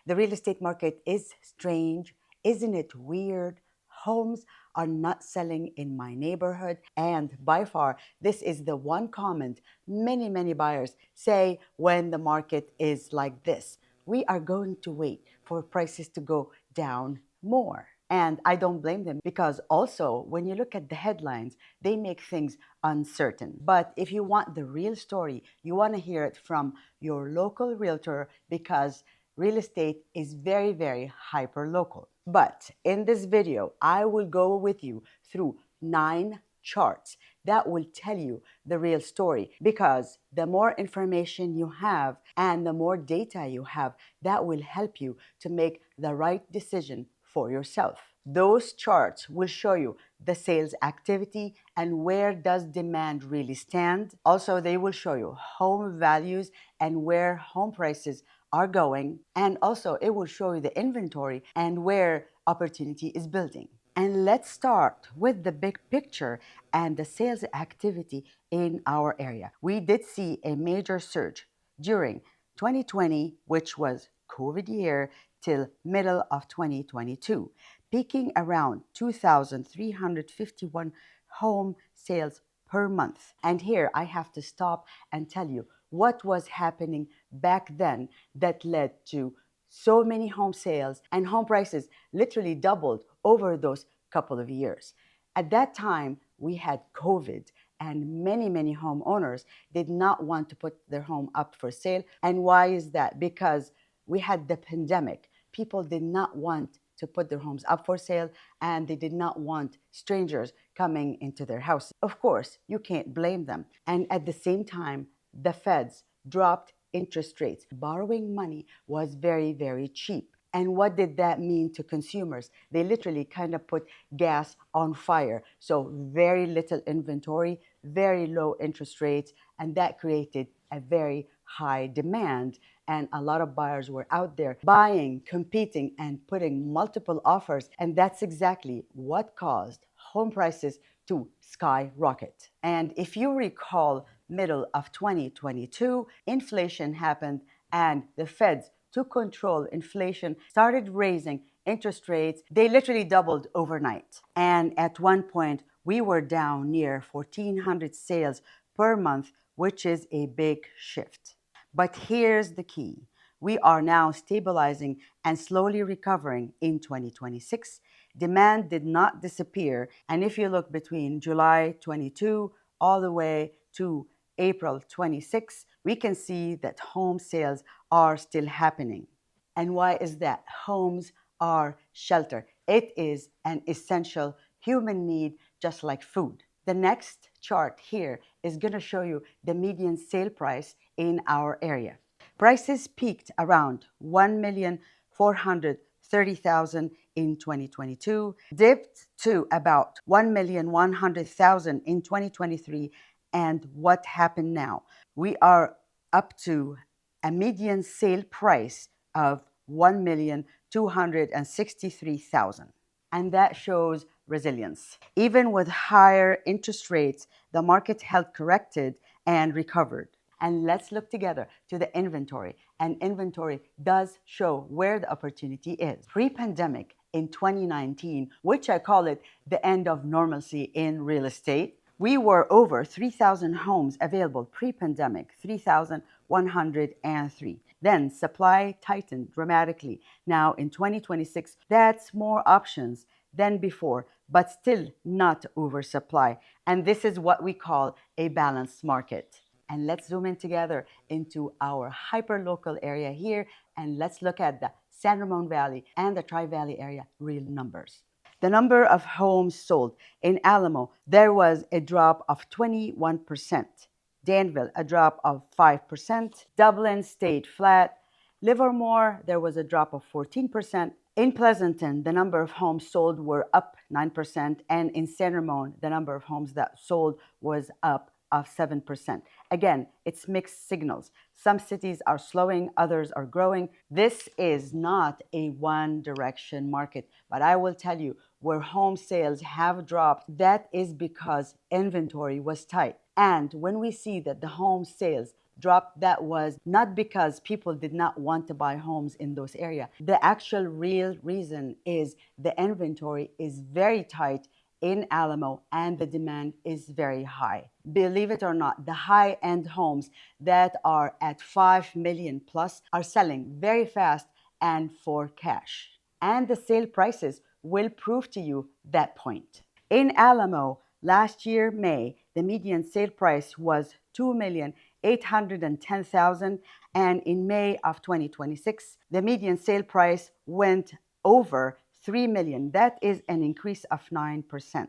The real estate market is strange. Isn't it weird? Homes are not selling in my neighborhood. And by far, this is the one comment many buyers say when the market is like this. We are going to wait for prices to go down more. And I don't blame them because also when you look at the headlines, they make things uncertain. But if you want the real story, you want to hear it from your local realtor because real estate is very hyper local. But in this video, I will go with you through 9 charts that will tell you the real story, because the more information you have and the more data you have, that will help you to make the right decision for yourself. Those charts will show you the sales activity and where does demand really stand. Also, they will show you home values and where home prices are going. And also, it will show you the inventory and where opportunity is building. And let's start with the big picture and the sales activity in our area. We did see a major surge during 2020, which was COVID year, till middle of 2022, peaking around 2,351 home sales per month. And here I have to stop and tell you what was happening back then that led to so many home sales, and home prices literally doubled over those couple of years. At that time, we had COVID, and many homeowners did not want to put their home up for sale. And why is that? Because we had the pandemic. People did not want to put their homes up for sale, and they did not want strangers coming into their house. Of course, you can't blame them. And at the same time, the feds dropped interest rates. Borrowing money was very cheap. And what did that mean to consumers? They literally kind of put gas on fire. So very little inventory, very low interest rates, and that created a very high demand. And a lot of buyers were out there buying, competing, and putting multiple offers. And that's exactly what caused home prices to skyrocket. And if you recall, middle of 2022, inflation happened and the feds took control. Inflation started raising interest rates. They literally doubled overnight. And at one point, we were down near 1,400 sales per month, which is a big shift. But here's the key. We are now stabilizing and slowly recovering in 2026. Demand did not disappear. And if you look between July 22 all the way to April 26, we can see that home sales are still happening. And why is that? Homes are shelter. It is an essential human need, just like food. The next chart here is going to show you the median sale price in our area. Prices peaked around 1,430,000 in 2022, dipped to about 1,100,000 in 2023, and what happened now? We are up to a median sale price of 1,263,000. And that shows resilience. Even with higher interest rates, the market held corrected and recovered. And let's look together to the inventory. And inventory does show where the opportunity is. Pre-pandemic in 2019, which I call it the end of normalcy in real estate, we were over 3,000 homes available pre-pandemic, 3,103. Then supply tightened dramatically. Now in 2026, that's more options than before, but still not oversupply. And this is what we call a balanced market. And let's zoom in together into our hyper-local area here, and let's look at the San Ramon Valley and the Tri-Valley area real numbers. The number of homes sold in Alamo, there was a drop of 21%. Danville, a drop of 5%. Dublin stayed flat. Livermore, there was a drop of 14%. In Pleasanton, the number of homes sold were up 9%. And in San Ramon, the number of homes that sold was up of 7%. Again, it's mixed signals. Some cities are slowing, others are growing. This is not a one-direction market, but I will tell you, where home sales have dropped, that is because inventory was tight. And when we see that the home sales drop, that was not because people did not want to buy homes in those areas. The actual real reason is the inventory is very tight in Alamo and the demand is very high. Believe it or not, the high-end homes that are at 5 million plus are selling very fast and for cash. And the sale prices will prove to you that point. In Alamo, last year, May, the median sale price was $2,810,000, and in May of 2026, the median sale price went over $3 million. That is an increase of 9%.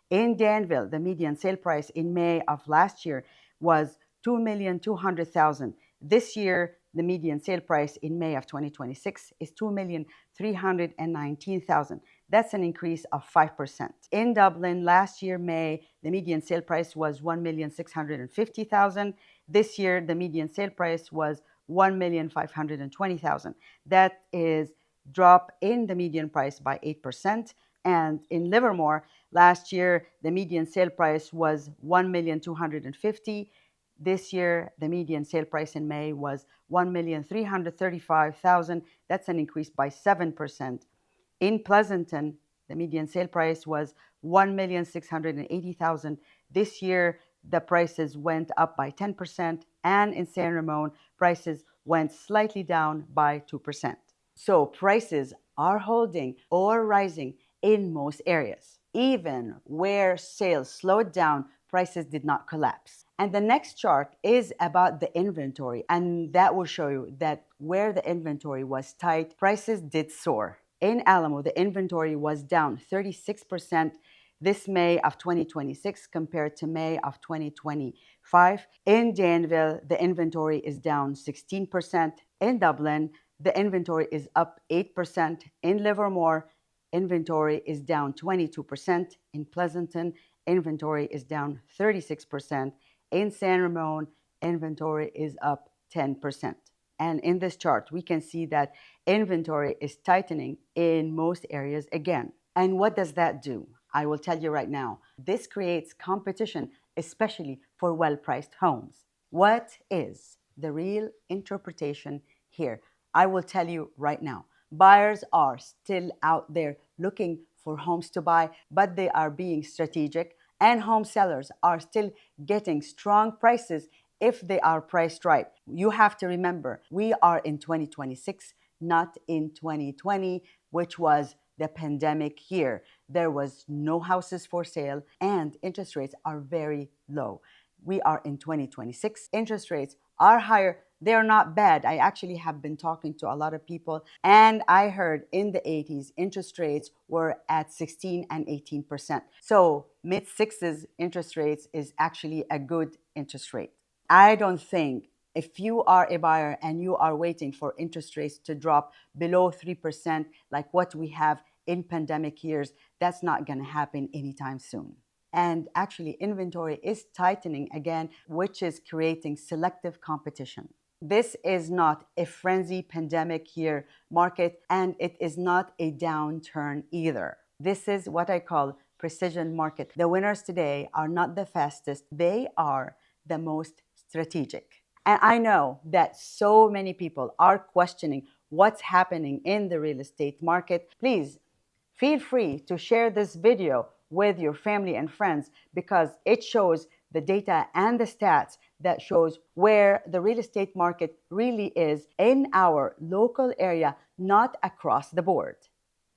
In Danville, the median sale price in May of last year was $2,200,000. This year, the median sale price in May of 2026 is $2,319,000. That's an increase of 5%. In Dublin, last year, May, the median sale price was $1,650,000. This year, the median sale price was $1,520,000. That is drop in the median price by 8%. And in Livermore, last year, the median sale price was $1,250,000. This year, the median sale price in May was $1,335,000. That's an increase by 7%. In Pleasanton, the median sale price was $1,680,000. This year, the prices went up by 10%, and in San Ramon, prices went slightly down by 2%. So prices are holding or rising in most areas. Even where sales slowed down, prices did not collapse. And the next chart is about the inventory, and that will show you that where the inventory was tight, prices did soar. In Alamo, the inventory was down 36% this May of 2026 compared to May of 2025. In Danville, the inventory is down 16%. In Dublin, the inventory is up 8%. In Livermore, inventory is down 22%. In Pleasanton, inventory is down 36%. In San Ramon, inventory is up 10%. And in this chart, we can see that inventory is tightening in most areas again. And what does that do? I will tell you right now. This creates competition, especially for well-priced homes. What is the real interpretation here? I will tell you right now. Buyers are still out there looking for homes to buy, but they are being strategic, and home sellers are still getting strong prices if they are priced right. You have to remember, we are in 2026, not in 2020, which was the pandemic year. There was no houses for sale and interest rates are very low. We are in 2026. Interest rates are higher. They're not bad. I actually have been talking to a lot of people, and I heard in the 80s, interest rates were at 16 and 18%. So mid sixes interest rates is actually a good interest rate. I don't think if you are a buyer and you are waiting for interest rates to drop below 3%, like what we have in pandemic years, that's not going to happen anytime soon. And actually, inventory is tightening again, which is creating selective competition. This is not a frenzy pandemic year market, and it is not a downturn either. This is what I call precision market. The winners today are not the fastest, they are the most strategic. And I know that so many people are questioning what's happening in the real estate market. Please feel free to share this video with your family and friends because it shows the data and the stats that shows where the real estate market really is in our local area, not across the board.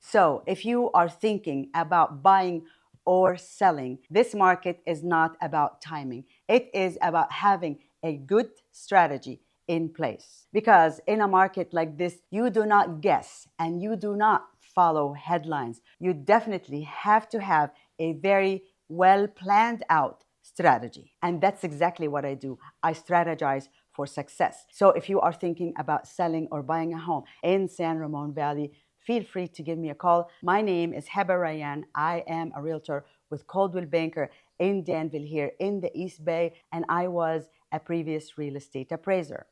So if you are thinking about buying or selling, this market is not about timing. It is about having a good strategy in place. Because in a market like this, you do not guess and you do not follow headlines. You definitely have to have a very well planned out strategy. And that's exactly what I do. I strategize for success. So if you are thinking about selling or buying a home in San Ramon Valley, feel free to give me a call. My name is Heba Rayyan. I am a realtor with Coldwell Banker in Danville here in the East Bay, and I was a previous real estate appraiser.